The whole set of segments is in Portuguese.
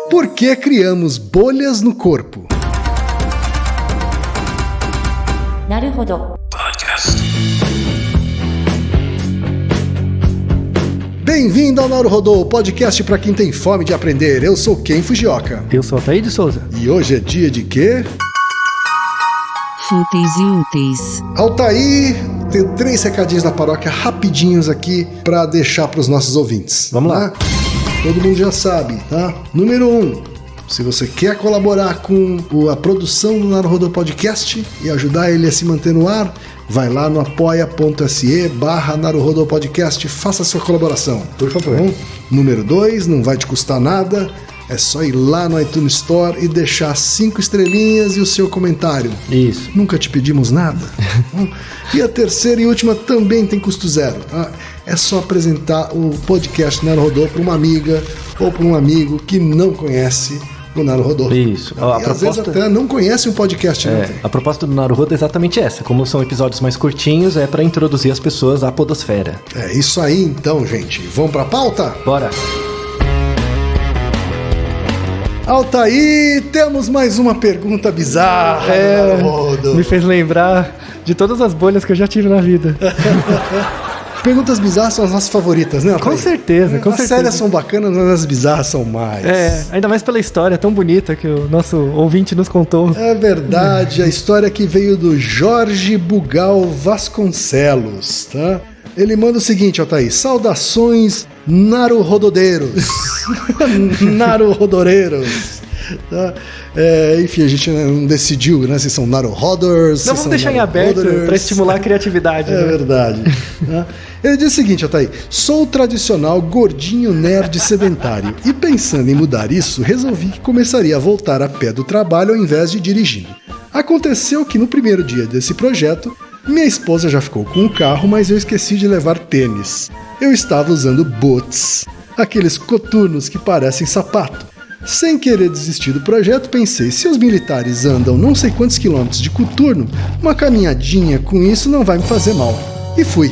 Por que criamos bolhas no corpo? Naruhodo. Bem-vindo ao Naruhodo, podcast para quem tem fome de aprender. Eu sou Ken Fujioka. Eu sou Altair de Souza. E hoje é dia de quê? Fúteis e úteis. Altair, tenho 3 recadinhos da paróquia rapidinhos aqui para deixar para os nossos ouvintes. Vamos lá. Todo mundo já sabe, tá? Número 1. Se você quer colaborar com a produção do Naruhodo Podcast e ajudar ele a se manter no ar, vai lá no apoia.se/Naruhodo Podcast, faça a sua colaboração, por favor. Bom, número 2, não vai te custar nada, é só ir lá no iTunes Store e deixar 5 estrelinhas e o seu comentário. Isso. Nunca te pedimos nada. E a terceira e última também tem custo zero. Tá? É só apresentar o podcast Naruhodo para uma amiga ou para um amigo que não conhece o Naruhodo. Isso. Às vezes até não conhece um podcast. A proposta do Naruhodo é exatamente essa. Como são episódios mais curtinhos, é para introduzir as pessoas à podosfera. É isso aí então, gente. Vamos para a pauta? Bora! Altair, temos mais uma pergunta bizarra. Naruhodo. Me fez lembrar de todas as bolhas que eu já tive na vida. Perguntas bizarras são as nossas favoritas, né, Altair? Com certeza, com certeza. As sérias são bacanas, mas as bizarras são mais. Ainda mais pela história tão bonita que o nosso ouvinte nos contou. É verdade, a história que veio do Jorge Bugal Vasconcelos, tá? Ele manda o seguinte, Altair: saudações naruhododeiros. Naruhodoreiros. Tá? Enfim, a gente não decidiu, né, se são naruhoders. Não, vamos deixar em aberto para estimular a criatividade. É verdade. Tá? Ele diz o seguinte, Altair: sou o tradicional gordinho nerd sedentário e pensando em mudar isso, resolvi que começaria a voltar a pé do trabalho ao invés de dirigindo. Aconteceu que no primeiro dia desse projeto, minha esposa já ficou com o carro, mas eu esqueci de levar tênis. Eu estava usando boots, aqueles coturnos que parecem sapato. Sem querer desistir do projeto, pensei, se os militares andam não sei quantos quilômetros de coturno, uma caminhadinha com isso não vai me fazer mal. E fui.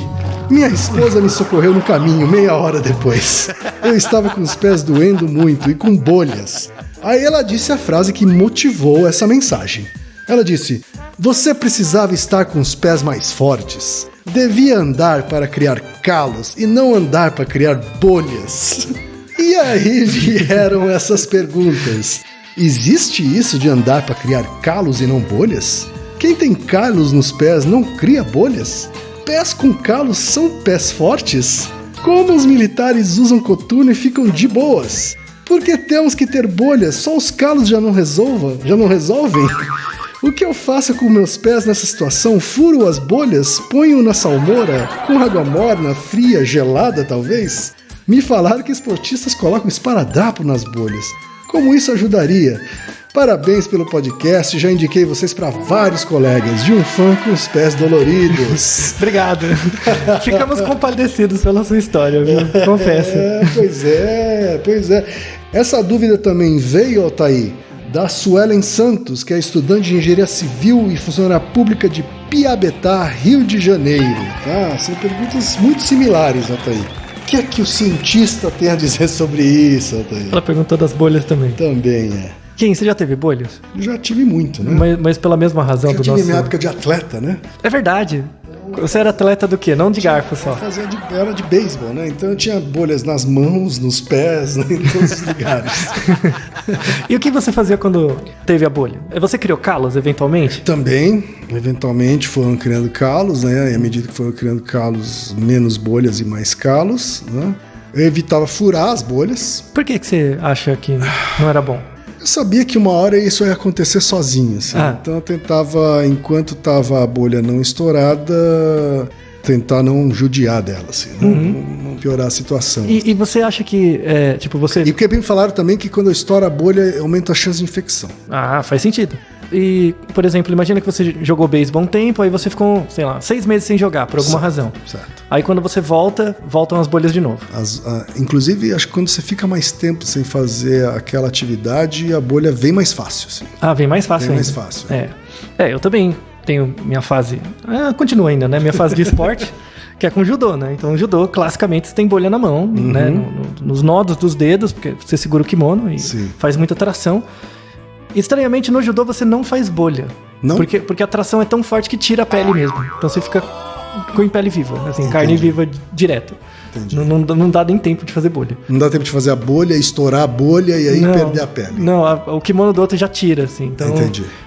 Minha esposa me socorreu no caminho meia hora depois. Eu estava com os pés doendo muito e com bolhas. Aí ela disse a frase que motivou essa mensagem. Ela disse: você precisava estar com os pés mais fortes. Devia andar para criar calos e não andar para criar bolhas. E aí vieram essas perguntas. Existe isso de andar para criar calos e não bolhas? Quem tem calos nos pés não cria bolhas? Pés com calos são pés fortes? Como os militares usam coturno e ficam de boas? Por que temos que ter bolhas? Só os calos já não resolvem? O que eu faço com meus pés nessa situação? Furo as bolhas? Ponho na salmoura? Com água morna, fria, gelada talvez? Me falaram que esportistas colocam esparadrapo nas bolhas. Como isso ajudaria? Parabéns pelo podcast, já indiquei vocês para vários colegas, de um fã com os pés doloridos. Obrigado. Ficamos compadecidos pela sua história, viu? Confesso. Pois é. Essa dúvida também veio, Altair, da Suelen Santos, que é estudante de Engenharia Civil e funcionária pública de Piabetá, Rio de Janeiro. Tá? São perguntas muito similares, Altair. O que é que o cientista tem a dizer sobre isso, Altair? Ela perguntou das bolhas também. Também é. Quem, você já teve bolhas? Eu já tive muito, né? Mas pela mesma razão do nosso... Eu tive minha época de atleta, né? É verdade. Você era atleta do quê? Não de garfo só. Era de beisebol, né? Então eu tinha bolhas nas mãos, nos pés, né? Em todos os lugares. E o que você fazia quando teve a bolha? Você criou calos, eventualmente? Também. Eventualmente foram criando calos, né? E à medida que foram criando calos, menos bolhas e mais calos, né? Eu evitava furar as bolhas. Por que você acha que não era bom? Eu sabia que uma hora isso ia acontecer sozinho, assim. Então eu tentava, enquanto estava a bolha não estourada, tentar não judiar dela, assim, não piorar a situação. E você acha que, você... E porque me falaram também que quando estoura a bolha, aumenta a chance de infecção. Ah, faz sentido. E, por exemplo, imagina que você jogou beisebol um tempo, aí você ficou, 6 meses sem jogar, por alguma razão. Certo. Aí quando você voltam as bolhas de novo. Inclusive, acho que quando você fica mais tempo sem fazer aquela atividade, a bolha vem mais fácil. Assim. Vem mais fácil ainda. Mais fácil. Eu também tenho minha fase... continua ainda, né? Minha fase de esporte. que é com judô, né? Então, o judô, classicamente, você tem bolha na mão, né? Nos nodos dos dedos, porque você segura o kimono e faz muita tração. Estranhamente, no judô, você não faz bolha. Não? Porque a tração é tão forte que tira a pele mesmo. Então, você fica com pele viva, assim, carne viva direto. Não dá nem tempo de fazer bolha. Não dá tempo de fazer a bolha, estourar a bolha e aí perder a pele. Não, o kimono do outro já tira, assim. Então,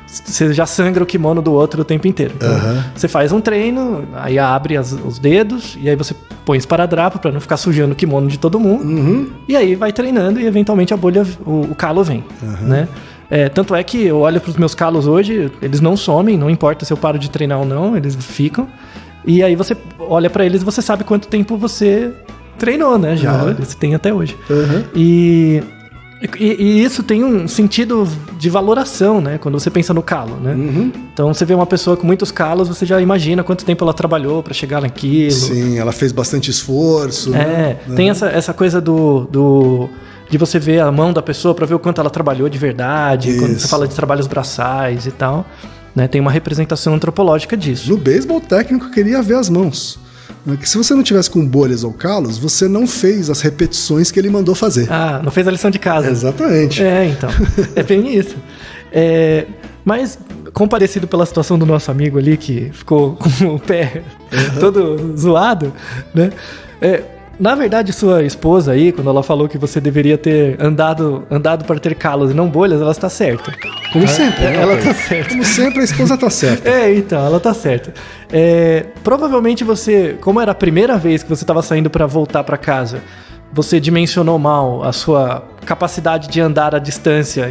você já sangra o kimono do outro o tempo inteiro. Então, você faz um treino, aí abre os dedos, e aí você põe esparadrapo pra não ficar sujando o kimono de todo mundo. E aí vai treinando e eventualmente a bolha, o calo vem, né? Tanto é que eu olho pros meus calos hoje, eles não somem, não importa se eu paro de treinar ou não, eles ficam. E aí você olha pra eles e você sabe quanto tempo você treinou, né? Já, você tem até hoje. E isso tem um sentido de valoração, né? Quando você pensa no calo, né? Então você vê uma pessoa com muitos calos, você já imagina quanto tempo ela trabalhou pra chegar naquilo. Sim, ela fez bastante esforço. Tem essa coisa de você ver a mão da pessoa pra ver o quanto ela trabalhou de verdade. Quando você fala de trabalhos braçais e tal. Né, tem uma representação antropológica disso. No beisebol, o técnico queria ver as mãos. Porque se você não tivesse com bolhas ou calos, você não fez as repetições que ele mandou fazer. Não fez a lição de casa. Exatamente. Então. É bem isso. Mas, comparecido pela situação do nosso amigo ali, que ficou com o pé todo zoado, né? Na verdade, sua esposa aí, quando ela falou que você deveria ter andado para ter calos e não bolhas, ela está certa. Como sempre. Ela está certa. Como sempre, a esposa está certa. Então, ela está certa. Provavelmente você, como era a primeira vez que você estava saindo para voltar para casa, você dimensionou mal a sua capacidade de andar a distância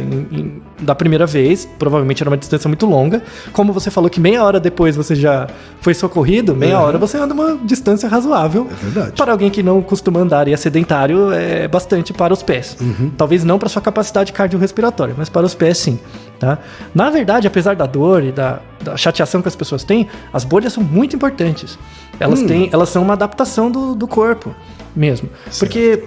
da primeira vez. Provavelmente era uma distância muito longa. Como você falou que meia hora depois você já foi socorrido, meia hora você anda uma distância razoável. É verdade. Para alguém que não costuma andar e é sedentário, é bastante para os pés. Talvez não para sua capacidade cardiorrespiratória, mas para os pés sim. Tá? Na verdade, apesar da dor e da chateação que as pessoas têm, as bolhas são muito importantes. Elas são uma adaptação do corpo mesmo. Certo. Porque,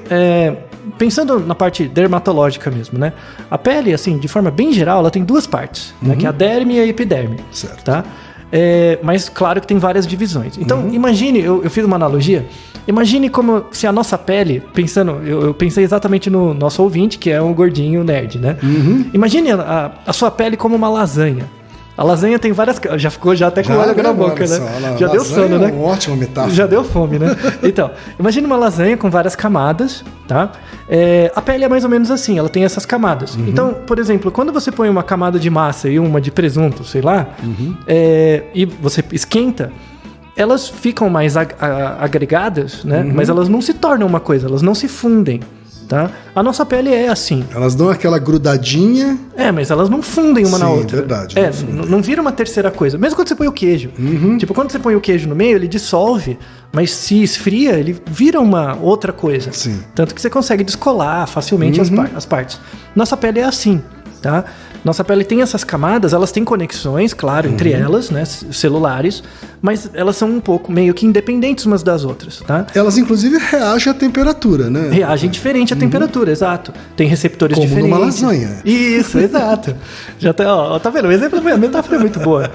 pensando na parte dermatológica mesmo, né? A pele, assim, de forma bem geral, ela tem duas partes, né? Que é a derme e a epiderme. Certo. Tá? Mas, claro que tem várias divisões. Então, imagine, eu fiz uma analogia, imagine como se a nossa pele, eu pensei exatamente no nosso ouvinte, que é um gordinho nerd, né? Imagine a sua pele como uma lasanha. A lasanha tem várias... Já ficou até com o olho na boca, né? Já deu sono, né? É uma ótima metáfora. Já deu fome, né? Então, imagine uma lasanha com várias camadas, tá? A pele é mais ou menos assim, ela tem essas camadas. Então, por exemplo, quando você põe uma camada de massa e uma de presunto, sei lá, e você esquenta, elas ficam mais agregadas, né? Mas elas não se tornam uma coisa, elas não se fundem. Tá? A nossa pele é assim. Elas dão aquela grudadinha. Mas elas não fundem uma na outra. Verdade. Não vira uma terceira coisa. Mesmo quando você põe o queijo. Tipo, quando você põe o queijo no meio, ele dissolve, mas se esfria, ele vira uma outra coisa. Sim. Tanto que você consegue descolar facilmente as partes. Nossa pele é assim, tá? Nossa pele tem essas camadas, elas têm conexões, claro, entre elas, né, celulares, mas elas são um pouco meio que independentes umas das outras, tá? Elas, inclusive, reagem à temperatura, né? Reagem diferente à temperatura, exato. Tem receptores diferentes. Como numa lasanha. Isso, exato. Já tá vendo? O exemplo, a metáfora é muito boa.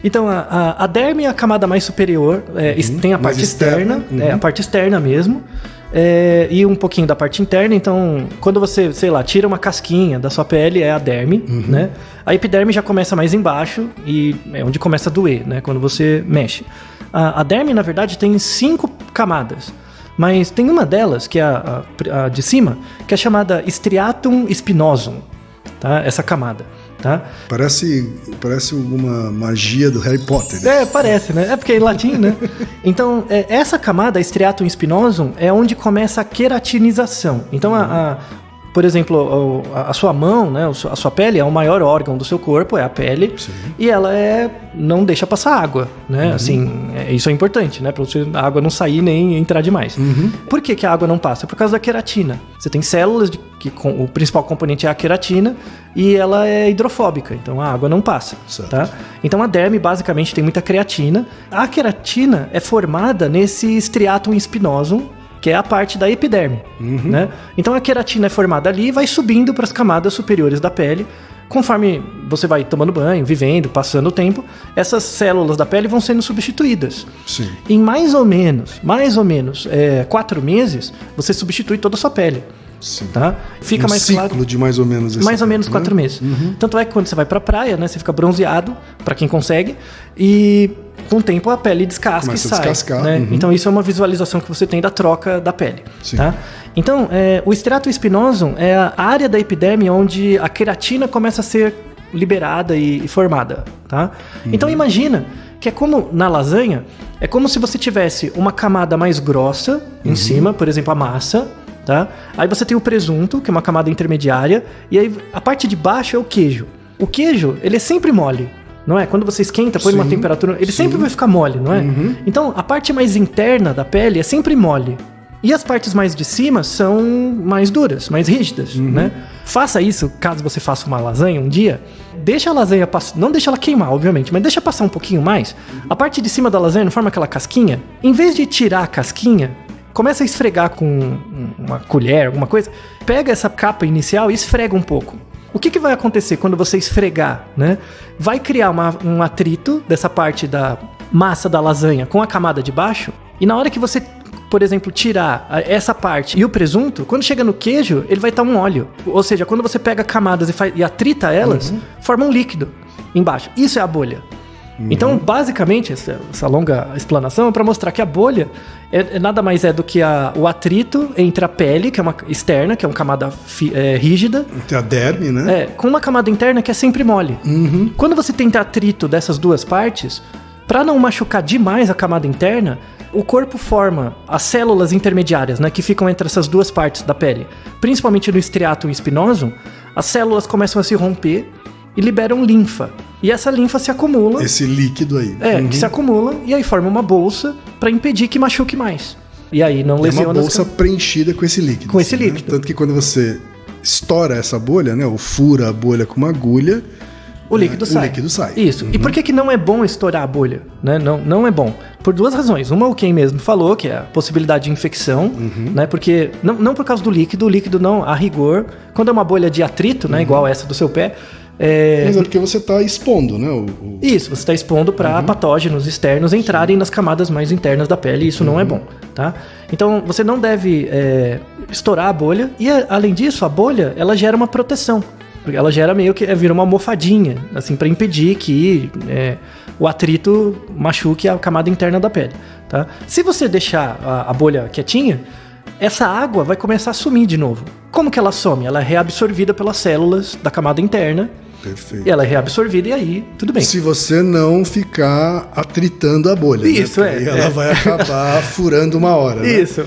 Então, a derme é a camada mais superior, tem a parte externa, a parte externa mesmo. E um pouquinho da parte interna. Então, quando você, sei lá, tira uma casquinha da sua pele, é a derme, né? A epiderme já começa mais embaixo e é onde começa a doer, né? Quando você mexe. A derme, na verdade, tem 5 camadas. Mas tem uma delas, que é a de cima, que é chamada striatum spinosum, tá? Essa camada. Tá? Parece alguma magia do Harry Potter. Né? Parece, né? É porque é em latim, né? Então, essa camada, striatum spinosum, é onde começa a queratinização. Então, por exemplo, a sua mão, né? A sua pele é o maior órgão do seu corpo, é a pele. Sim. E ela não deixa passar água, né? Assim, isso é importante, né? Para a água não sair nem entrar demais. Por que a água não passa? Por causa da queratina. Você tem células o principal componente é a queratina e ela é hidrofóbica, então a água não passa, tá? Então a derme basicamente tem muita creatina. A queratina é formada nesse striatum spinosum, que é a parte da epiderme, né? Então a queratina é formada ali e vai subindo para as camadas superiores da pele, conforme você vai tomando banho, vivendo, passando o tempo, essas células da pele vão sendo substituídas. Sim. Em mais ou menos 4 meses, você substitui toda a sua pele. Sim. Tá? Fica mais ciclo claro. de mais ou menos esse mais ou tempo, menos 4 né? meses. Tanto é que quando você vai pra praia, né, você fica bronzeado, pra quem consegue, e com o tempo a pele descasca Começa e a sai. descascar, Né? Então isso é uma visualização que você tem da troca da pele. Sim. Tá? Então, o estrato espinosum é a área da epiderme onde a queratina começa a ser liberada e formada. Tá? Então imagina que é como na lasanha, é como se você tivesse uma camada mais grossa em cima, por exemplo, a massa. Tá? Aí você tem o presunto, que é uma camada intermediária, e aí a parte de baixo é o queijo. O queijo, ele é sempre mole, não é? Quando você esquenta, põe numa temperatura, ele sempre vai ficar mole, não é? Então, a parte mais interna da pele é sempre mole. E as partes mais de cima são mais duras, mais rígidas, né? Faça isso, caso você faça uma lasanha um dia, deixa a lasanha passar, não deixa ela queimar, obviamente, mas deixa passar um pouquinho mais. A parte de cima da lasanha não forma aquela casquinha. Em vez de tirar a casquinha, começa a esfregar com uma colher, alguma coisa. Pega essa capa inicial e esfrega um pouco. O que vai acontecer quando você esfregar, né? Vai criar um atrito dessa parte da massa da lasanha com a camada de baixo. E na hora que você, por exemplo, tirar essa parte e o presunto, quando chega no queijo, ele vai estar um óleo. Ou seja, quando você pega camadas e atrita elas, forma um líquido embaixo. Isso é a bolha. Então, basicamente, essa longa explanação é para mostrar que a bolha nada mais é do que o atrito entre a pele, que é uma externa, que é uma camada rígida. Tem a derme, né? Com uma camada interna que é sempre mole. Quando você tem atrito dessas duas partes, para não machucar demais a camada interna, o corpo forma as células intermediárias, né, que ficam entre essas duas partes da pele. Principalmente no estriatum espinosum, as células começam a se romper e liberam linfa. E essa linfa se acumula. Esse líquido aí. Que se acumula e aí forma uma bolsa para impedir que machuque mais. E aí não lesiona. É uma bolsa preenchida com esse líquido. Com esse líquido. Tanto que quando você estoura essa bolha, né, ou fura a bolha com uma agulha, o líquido sai. O líquido sai. Isso. E por que não é bom estourar a bolha? Né? Não é bom. Por duas razões. Uma, o Ken mesmo falou, que é a possibilidade de infecção, né? Porque, não por causa do líquido, o líquido não, a rigor, quando é uma bolha de atrito, né, igual essa do seu pé, mas é porque você está expondo, né? Isso, você está expondo para patógenos externos entrarem nas camadas mais internas da pele, e isso não é bom, tá? Então, você não deve estourar a bolha, e além disso, a bolha, ela gera uma proteção. Porque ela gera meio que vira uma almofadinha, assim, para impedir que o atrito machuque a camada interna da pele, tá? Se você deixar a bolha quietinha, essa água vai começar a sumir de novo. Como que ela some? Ela é reabsorvida pelas células da camada interna. Perfeito. E ela é reabsorvida e aí tudo bem. Se você não ficar atritando a bolha. Isso, né? Aí ela vai acabar furando uma hora. Né? Isso,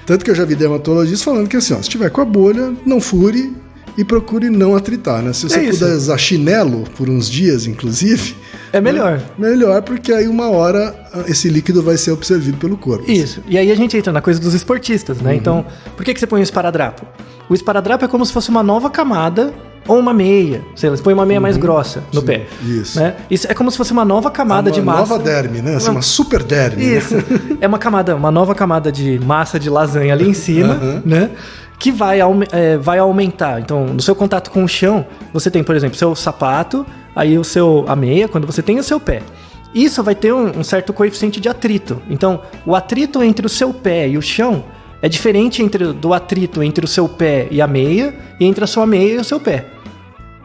Tanto que eu já vi dermatologistas falando que assim, ó, se tiver com a bolha, não fure e procure não atritar, né? Se você puder usar chinelo por uns dias, inclusive... É melhor. Né? Melhor, porque aí uma hora esse líquido vai ser absorvido pelo corpo. Isso. E aí a gente entra na coisa dos esportistas, né? Então, por que você põe o esparadrapo? O esparadrapo é como se fosse uma nova camada ou uma meia. Sei lá, você põe uma meia mais grossa no pé. Isso. Né? Isso é como se fosse uma nova camada de massa. Uma nova derme, né? Assim, uma super derme. Isso. Né? É uma nova camada de massa de lasanha ali em cima, né? Que vai aumentar. Então, no seu contato com o chão, você tem, por exemplo, seu sapato, aí a meia, quando você tem o seu pé. Isso vai ter um certo coeficiente de atrito. Então, o atrito entre o seu pé e o chão é diferente do atrito entre o seu pé e a meia e entre a sua meia e o seu pé,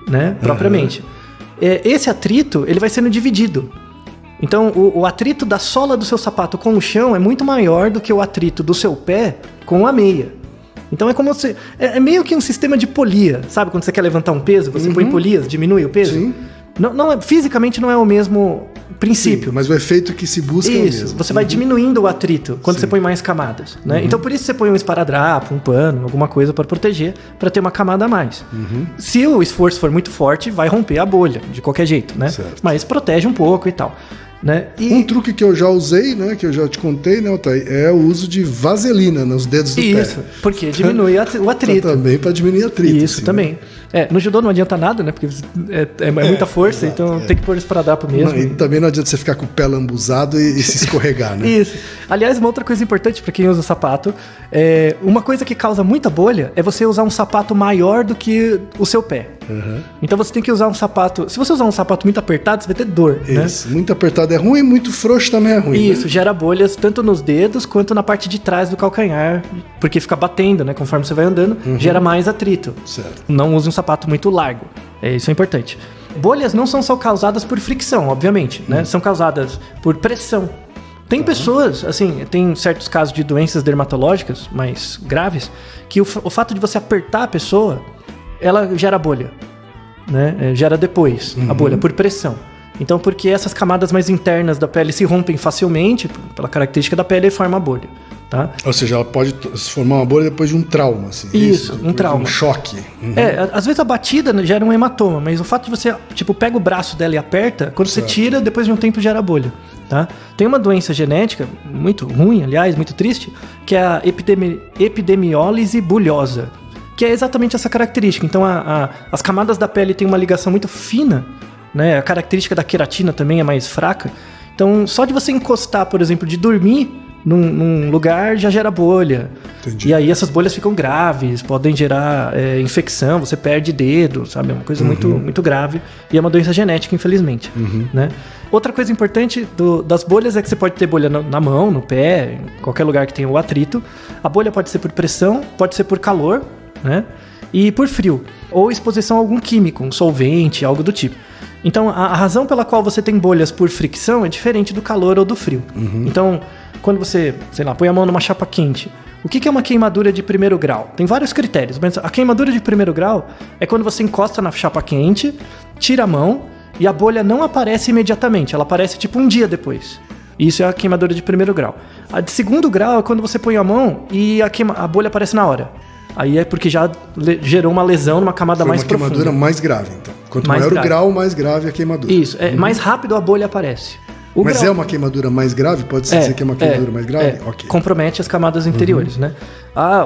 né? Propriamente. Esse atrito, ele vai sendo dividido. Então, o atrito da sola do seu sapato com o chão é muito maior do que o atrito do seu pé com a meia. Então é como se... É meio que um sistema de polia, sabe? Quando você quer levantar um peso, você põe polias, diminui o peso. Sim. Fisicamente não é o mesmo princípio. Sim, mas o efeito que se busca é o mesmo. Você vai diminuindo o atrito quando você põe mais camadas, né? Então por isso você põe um esparadrapo, um pano, alguma coisa para proteger, para ter uma camada a mais. Se o esforço for muito forte, vai romper a bolha, de qualquer jeito, né? Certo. Mas protege um pouco e tal. Né? Um truque que eu já usei, né, que eu já te contei, né, Otávio, é o uso de vaselina nos dedos do pé. Isso, porque diminui o atrito. Também para diminuir atrito. Isso, assim, também. Né? No judô não adianta nada, né? Porque é muita força, exato, então tem que pôr esparadrapo mesmo. E também não adianta você ficar com o pé lambuzado e se escorregar, né? Isso. Aliás, uma outra coisa importante para quem usa sapato, uma coisa que causa muita bolha é você usar um sapato maior do que o seu pé. Então você tem que usar um sapato... Se você usar um sapato muito apertado, você vai ter dor, Isso. Né? Muito apertado é ruim, muito frouxo também é ruim. Isso, né? Gera bolhas tanto nos dedos quanto na parte de trás do calcanhar, porque fica batendo, né? Conforme você vai andando, gera mais atrito. Certo. Não use um sapato muito largo. Isso é importante. Bolhas não são só causadas por fricção, obviamente, né? São causadas por pressão. Tem pessoas, assim, tem certos casos de doenças dermatológicas mais graves, que o fato de você apertar a pessoa, ela gera bolha, né? Gera depois a bolha, por pressão. Então, porque essas camadas mais internas da pele se rompem facilmente, pela característica da pele, e forma a bolha, tá? Ou seja, ela pode se formar uma bolha depois de um trauma, assim. Isso, um trauma. De um choque. Às vezes a batida gera um hematoma, mas o fato de você, tipo, pega o braço dela e aperta, quando você tira, depois de um tempo gera bolha, tá? Tem uma doença genética, muito ruim, aliás, muito triste, que é a epidemiólise bulhosa, que é exatamente essa característica. Então, as camadas da pele têm uma ligação muito fina, né? A característica da queratina também é mais fraca. Então, só de você encostar, por exemplo, de dormir num lugar, já gera bolha. Entendi. E aí essas bolhas ficam graves, podem gerar infecção, você perde dedo, sabe? É uma coisa muito, muito grave. E é uma doença genética, infelizmente. Né? Outra coisa importante das bolhas é que você pode ter bolha na mão, no pé, em qualquer lugar que tenha o atrito. A bolha pode ser por pressão, pode ser por calor, né? E por frio, ou exposição a algum químico, um solvente, algo do tipo. Então, a razão pela qual você tem bolhas por fricção é diferente do calor ou do frio. Então, quando você, sei lá, põe a mão numa chapa quente, o que é uma queimadura de primeiro grau? Tem vários critérios, mas a queimadura de primeiro grau é quando você encosta na chapa quente, tira a mão e a bolha não aparece imediatamente, ela aparece tipo um dia depois. Isso é a queimadura de primeiro grau. A de segundo grau é quando você põe a mão e a bolha aparece na hora. Aí é porque já gerou uma lesão numa camada mais profunda. Foi uma queimadura mais grave, então. Quanto mais maior grave. O grau, mais grave a queimadura. Isso, mais rápido a bolha aparece. Mas é uma queimadura mais grave? Pode-se dizer que é uma queimadura mais grave? Okay. Compromete as camadas interiores, né?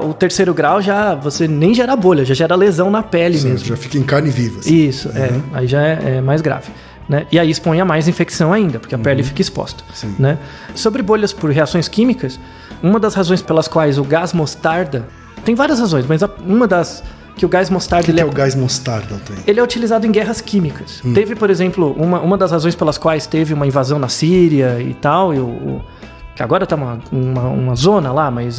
O terceiro grau você nem gera bolha, já gera lesão na pele mesmo. Já fica em carne viva. Assim. Isso, aí já é mais grave. Né? E aí expõe a mais infecção ainda, porque a pele fica exposta. Né? Sobre bolhas por reações químicas, uma das razões pelas quais o gás mostarda... Tem várias razões, mas uma das... que o gás mostarda... O que é o gás mostarda? Ele é utilizado em guerras químicas. Teve, por exemplo, uma das razões pelas quais teve uma invasão na Síria e tal, que agora tá uma zona lá, mas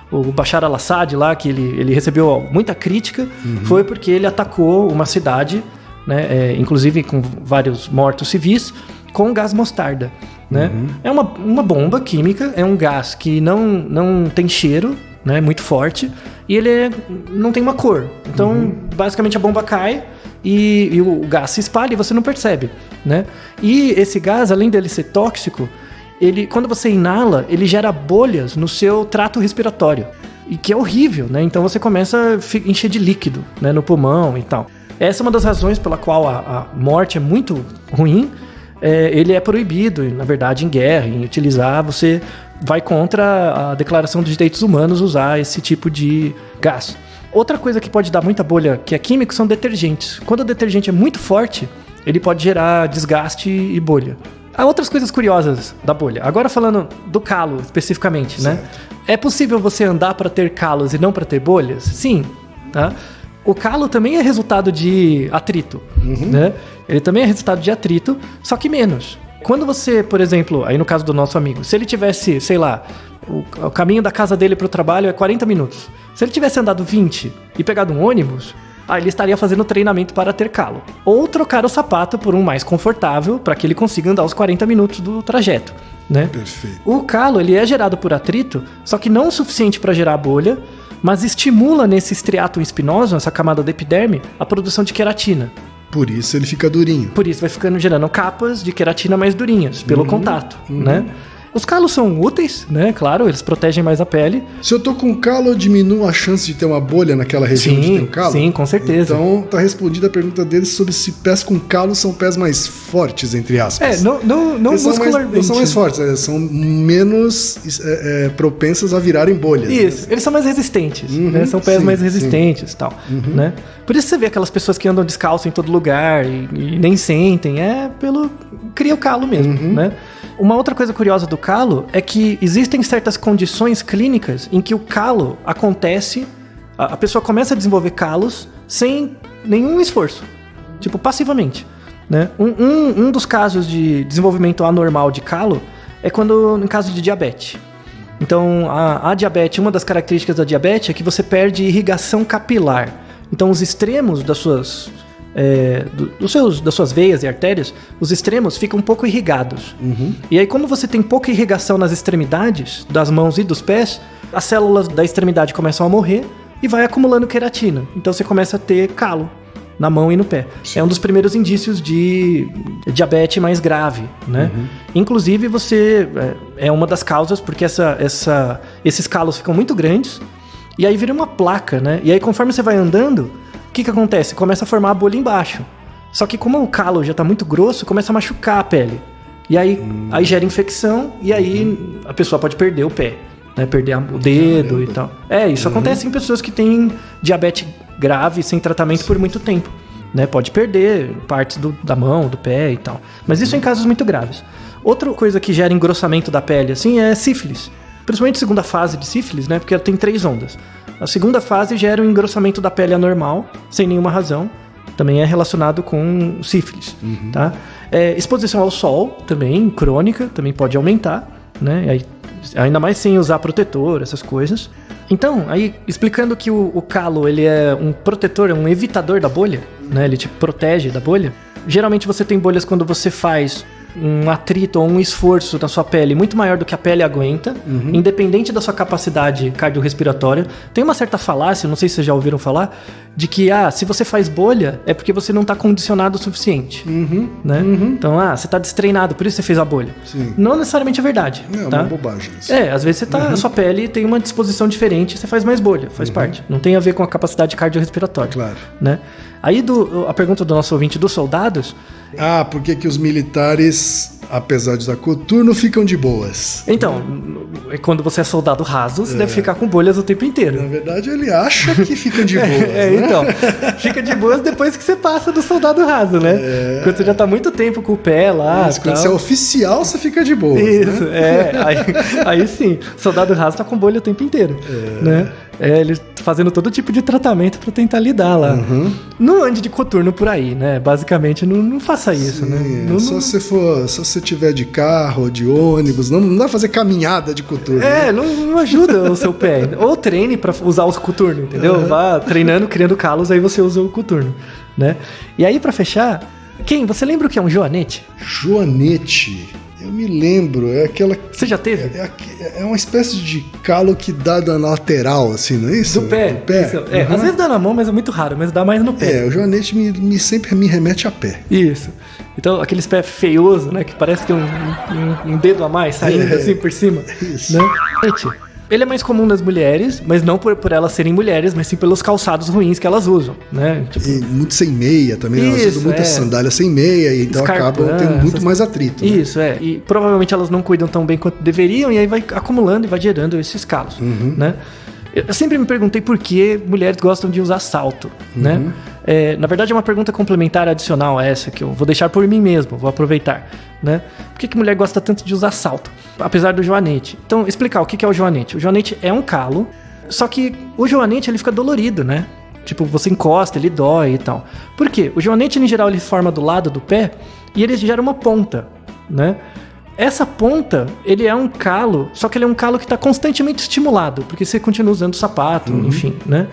o Bashar al-Assad lá, que ele recebeu muita crítica, foi porque ele atacou uma cidade, né, inclusive com vários mortos civis, com gás mostarda. Né? É uma bomba química, é um gás que não tem cheiro, né, muito forte, e ele não tem uma cor. Então, basicamente, a bomba cai e o gás se espalha e você não percebe, né? E esse gás, além dele ser tóxico, quando você inala, ele gera bolhas no seu trato respiratório, e que é horrível, né? Então você começa a encher de líquido, né, no pulmão e tal. Essa é uma das razões pela qual a morte é muito ruim. Ele é proibido, na verdade, em guerra, em utilizar, você vai contra a Declaração dos Direitos Humanos usar esse tipo de gás. Outra coisa que pode dar muita bolha, que é químico, são detergentes. Quando o detergente é muito forte, ele pode gerar desgaste e bolha. Há outras coisas curiosas da bolha. Agora falando do calo, especificamente, né? É possível você andar para ter calos e não para ter bolhas? Sim, tá? O calo também é resultado de atrito, né? Ele também é resultado de atrito, só que menos. Quando você, por exemplo, aí no caso do nosso amigo, se ele tivesse, sei lá, o caminho da casa dele para o trabalho é 40 minutos. Se ele tivesse andado 20 e pegado um ônibus, ele estaria fazendo treinamento para ter calo. Ou trocar o sapato por um mais confortável para que ele consiga andar os 40 minutos do trajeto, né? Perfeito. O calo, ele é gerado por atrito, só que não o suficiente para gerar bolha, mas estimula nesse estriatum espinoso, essa camada da epiderme, a produção de queratina. Por isso ele fica durinho. Por isso vai gerando capas de queratina mais durinhas, pelo contato, né? Os calos são úteis, né? Claro, eles protegem mais a pele. Se eu tô com calo, eu diminuo a chance de ter uma bolha naquela região onde tem o calo? Sim, com certeza. Então tá respondida a pergunta deles sobre se pés com calo são pés mais fortes, entre aspas. Não muscularmente. Não são mais fortes, são menos propensas a virarem bolhas. Isso, eles são mais resistentes, né? São pés mais resistentes e tal, né? Por isso você vê aquelas pessoas que andam descalço em todo lugar e nem sentem, cria o calo mesmo, né? Uma outra coisa curiosa do calo é que existem certas condições clínicas em que o calo acontece, a pessoa começa a desenvolver calos sem nenhum esforço. Tipo, passivamente. Né? Um dos casos de desenvolvimento anormal de calo é quando, no caso de diabetes. Então, a diabetes, uma das características da diabetes é que você perde irrigação capilar. Então, os extremos das suas veias e artérias, os extremos ficam um pouco irrigados. E aí, como você tem pouca irrigação nas extremidades, das mãos e dos pés, as células da extremidade começam a morrer e vai acumulando queratina. Então, você começa a ter calo na mão e no pé. Sim. É um dos primeiros indícios de diabetes mais grave, né? Inclusive, é uma das causas, porque esses calos ficam muito grandes, e aí vira uma placa, né? E aí, conforme você vai andando, o que acontece? Começa a formar a bolha embaixo. Só que como o calo já está muito grosso, começa a machucar a pele. E aí gera infecção, e aí a pessoa pode perder o pé, né? Perder o dedo e tal. Isso acontece em pessoas que têm diabetes grave, sem tratamento por muito tempo, né? Pode perder partes da mão, do pé e tal. Mas isso em casos muito graves. Outra coisa que gera engrossamento da pele, assim, é sífilis. Principalmente a segunda fase de sífilis, né? Porque ela tem 3 ondas. A segunda fase gera um engrossamento da pele anormal, sem nenhuma razão. Também é relacionado com sífilis, tá? Exposição ao sol, também, crônica, também pode aumentar, né? Aí, ainda mais sem usar protetor, essas coisas. Então, aí, explicando que o calo, ele é um protetor, é um evitador da bolha, né? Ele te protege da bolha. Geralmente você tem bolhas quando você faz um atrito ou um esforço na sua pele muito maior do que a pele aguenta, independente da sua capacidade cardiorrespiratória. Tem uma certa falácia, não sei se vocês já ouviram falar, de que, se você faz bolha, é porque você não está condicionado o suficiente, né? Então, você está destreinado, por isso você fez a bolha. Sim. Não necessariamente é verdade. É tá? uma bobagem isso. Às vezes a sua pele tem uma disposição diferente, você faz mais bolha, faz parte. Não tem a ver com a capacidade cardiorrespiratória. Claro. Né? Aí, a pergunta do nosso ouvinte dos soldados... por que os militares, apesar de usar coturno, ficam de boas? Então, quando você é soldado raso, você deve ficar com bolhas o tempo inteiro. Na verdade, ele acha que fica de boas, né? Então, fica de boas depois que você passa do soldado raso, né? Quando você já tá muito tempo com o pé lá. Quando você é oficial, você fica de boas. Isso, né? Aí sim, soldado raso tá com bolha o tempo inteiro, né? Ele fazendo todo tipo de tratamento pra tentar lidar lá. Não ande de coturno por aí, né? Basicamente, não faça isso, né? Só se você tiver de carro ou de ônibus, não vai fazer caminhada de coturno. Não ajuda o seu pé. Ou treine pra usar os coturnos, entendeu? Vá treinando, criando calos, aí você usa o coturno, né? E aí, pra fechar, você lembra o que é um joanete? Joanete... Eu me lembro, é aquela... Você já teve? É uma espécie de calo que dá na lateral, assim, não é isso? Do pé. Isso. Às vezes dá na mão, mas é muito raro, mas dá mais no pé. O joanete sempre me remete a pé. Isso. Então, aqueles pés feiosos, né, que parece que tem um dedo a mais saindo assim por cima. Isso. Né? Ele é mais comum nas mulheres, mas não por elas serem mulheres, mas sim pelos calçados ruins que elas usam, né? Tipo... E muito sem meia também, elas usam muitas sandálias sem meia, e então acabam tendo muito mais atrito. Isso, né? E provavelmente elas não cuidam tão bem quanto deveriam, e aí vai acumulando e vai gerando esses calos, né? Eu sempre me perguntei por que mulheres gostam de usar salto, né? Na verdade é uma pergunta complementar adicional a essa, que eu vou deixar por mim mesmo, vou aproveitar, né? Por que mulher gosta tanto de usar salto, apesar do joanete? Então, explicar o que é o joanete. O joanete é um calo, só que o joanete ele fica dolorido, né? Tipo, você encosta, ele dói e tal. Por quê? O joanete, em geral, ele forma do lado do pé e ele gera uma ponta, né? Essa ponta, ele é um calo, só que ele é um calo que está constantemente estimulado, porque você continua usando sapato, enfim, né?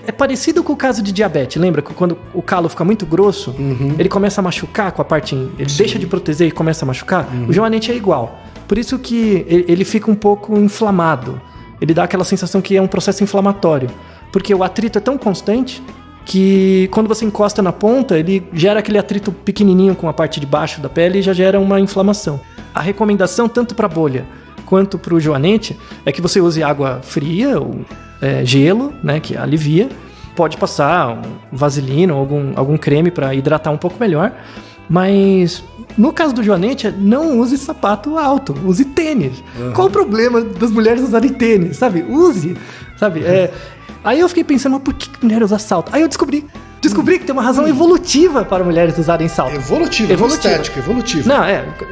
É parecido com o caso de diabetes, lembra? Que quando o calo fica muito grosso, ele começa a machucar com a parte... Ele deixa de proteger e começa a machucar. O joanete é igual. Por isso que ele fica um pouco inflamado. Ele dá aquela sensação que é um processo inflamatório. Porque o atrito é tão constante que quando você encosta na ponta, ele gera aquele atrito pequenininho com a parte de baixo da pele e já gera uma inflamação. A recomendação, tanto para a bolha quanto para o joanete, é que você use água fria ou gelo, né, que alivia. Pode passar um vaselina ou algum creme para hidratar um pouco melhor. Mas no caso do joanete, não use sapato alto, use tênis. Qual o problema das mulheres usarem tênis, sabe? Use, sabe? Aí eu fiquei pensando, mas por que mulher usa salto? Aí eu descobri, Descobri que tem uma razão evolutiva para mulheres usarem salto. Evolutiva. Estética, evolutiva. Não,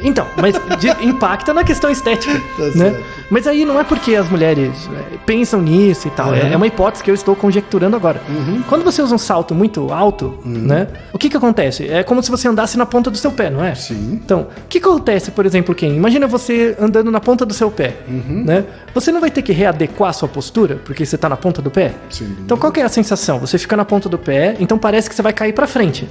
então, mas impacta na questão estética, né? Mas aí não é porque as mulheres pensam nisso e tal, é uma hipótese que eu estou conjecturando agora. Quando você usa um salto muito alto, né? O que acontece? É como se você andasse na ponta do seu pé, não é? Sim. Então, o que acontece, por exemplo, imagina você andando na ponta do seu pé, né? Você não vai ter que readequar a sua postura, porque você está na ponta do pé? Sim. Então, qual que é a sensação? Você fica na ponta do pé, então parece que você vai cair para frente,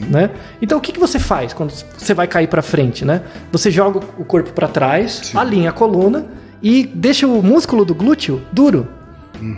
né? Então, o que você faz quando você vai cair para frente, né? Você joga o corpo para trás, alinha a coluna e deixa o músculo do glúteo duro.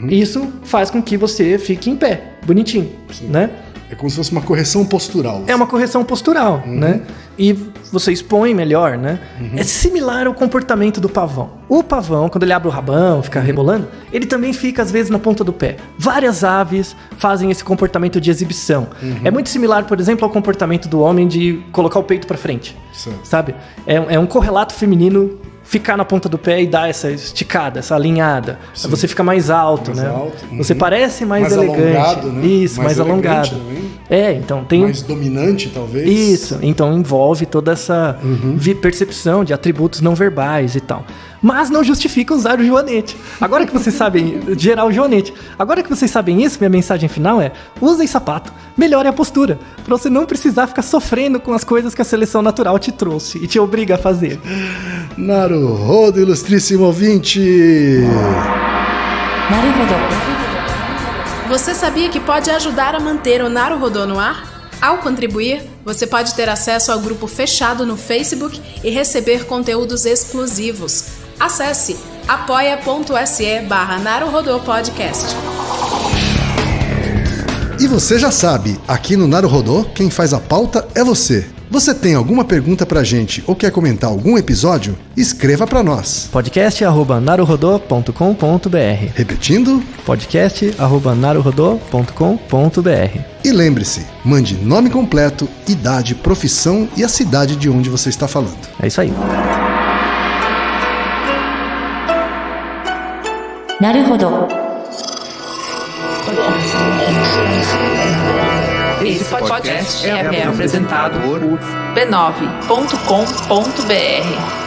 Isso faz com que você fique em pé, bonitinho, né? É como se fosse uma correção postural. É uma correção postural, né? E você expõe melhor, né? É similar ao comportamento do pavão. O pavão, quando ele abre o rabão, fica rebolando, ele também fica, às vezes, na ponta do pé. Várias aves fazem esse comportamento de exibição. É muito similar, por exemplo, ao comportamento do homem de colocar o peito pra frente. Sabe? É um correlato feminino ficar na ponta do pé e dar essa esticada, essa alinhada. Sim. Você fica mais alto, né? Alto. Você parece mais elegante. Alongado, né? Isso, mais alongado. Também. Então tem... Mais dominante, talvez. Isso, então envolve toda essa percepção de atributos não verbais e tal. Mas não justifica usar o joanete. Agora que vocês sabem gerar o joanete. Agora que vocês sabem isso, minha mensagem final é: usem sapato, melhore a postura, pra você não precisar ficar sofrendo com as coisas que a seleção natural te trouxe e te obriga a fazer. Naruhodo, ilustríssimo ouvinte! Naruhodo. Você sabia que pode ajudar a manter o Naruhodo no ar? Ao contribuir, você pode ter acesso ao grupo fechado no Facebook e receber conteúdos exclusivos. Acesse apoia.se/Naruhodô Podcast. E você já sabe, aqui no Naruhodô, quem faz a pauta é você. Você tem alguma pergunta pra gente ou quer comentar algum episódio? Escreva pra nós. podcast@naruhodô.com.br. Repetindo? podcast@naruhodô.com.br. E lembre-se, mande nome completo, idade, profissão e a cidade de onde você está falando. É isso aí. Naruhodo. Esse podcast é apresentado por b9.com.br.